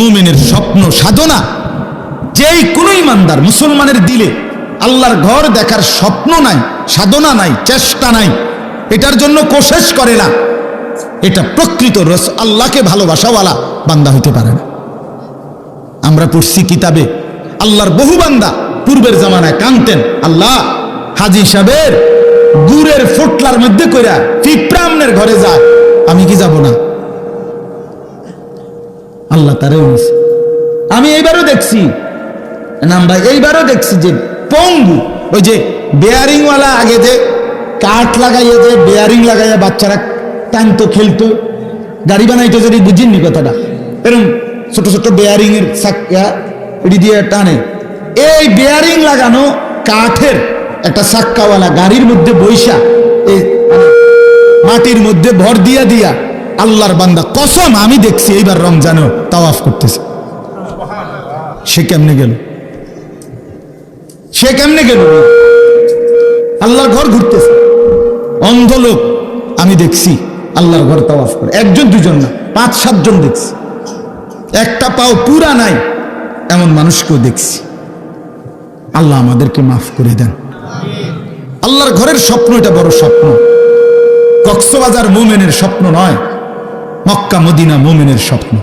মুমিনের স্বপ্ন সাধনা। যেই কোনো ইমানদার মুসলমানের দিলে আল্লাহর ঘর দেখার স্বপ্ন নাই, সাধনা নাই, চেষ্টা নাই, এটার জন্য কোশিশ করে না, এটা প্রকৃত আল্লাহকে ভালোবাসাওয়ালা বান্দা হইতে পারে না। আমরা পড়ছি কিতাবে আল্লাহর বহু বান্দা পূর্বের জামানায় কানতেন, আল্লাহ হাজী সাহেবের গুড়ের ফোটলার মধ্যে কইরা পিঁপড়ামনের ঘরে যায়, আমি কি যাব না? আল্লাহ তারেও নিছে। আমি এইবারও দেখছি এইবারও দেখছি যে পঙ্গু, ওই যে বেয়ারিংওয়ালা, আগে যে কাঠ লাগাইয়া যে বেয়ারিং লাগাইয়া বাচ্চারা টানতো খেলতো, গাড়ি বানাইতো, যদি বুঝিনি কথাটা, এরকম ছোট ছোট বেয়ারিং এর চাকা এটি দিয়ে টানে। এই বেয়ারিং লাগানো কাঠের একটা চাক্কাওয়ালা গাড়ির মধ্যে বৈশা এই মাটির মধ্যে ভর দিয়া দিয়া আল্লাহর বান্দা, কসম আমি দেখছি এইবার রমজানেও তাওয়াফ করতেছে। সে কেমনে গেল? সে কেমনে গেল? আল্লাহর ঘর ঘুরতেছে, অন্ধ লোক আমি দেখছি আল্লাহর ঘর তাওয়াফ করে, একজন দুজন না, 5-7 জন দেখছি। একটা পাও পুরা নাই এমন মানুষকেও দেখছি। আল্লাহ আমাদেরকে মাফ করে দেন। আল্লাহর ঘরের স্বপ্ন, এটা বড় স্বপ্ন। কক্সবাজার মুমিনের স্বপ্ন নয়, মক্কা মদিনা মুমিনের স্বপ্ন।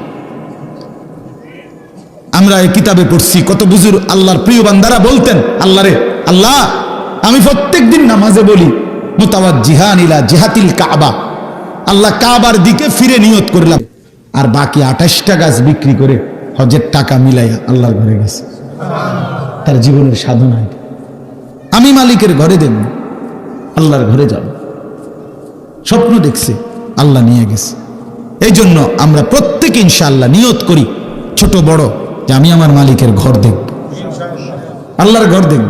আমরা এই কিতাবে পড়ছি, কত বুজুর্গ আল্লাহর প্রিয় বান্দারা বলতেন, আল্লাহ রে, আল্লাহ আমি প্রত্যেক দিন নামাজে বলি মুতাওয়াজ্জিহান ইলা জিহাতিল কাবা, আল্লাহ কাবার দিকে ফিরে নিয়ত করলাম, আর বাকি 28টা গাছ বিক্রি করে হজের টাকা মিলাইয়া আল্লাহর ঘরে গেছে। তার জীবনের সাধনা। আমি মালিকের ঘরে দেখব, আল্লাহর ঘরে যাব, স্বপ্ন দেখছে, আল্লাহ নিয়ে গেছে। এই জন্য আমরা প্রত্যেকে ইনশাআল্লাহ নিয়ত করি, ছোট বড়, যে আমি আমার মালিকের ঘর দেখব, আল্লাহর ঘর দেখব।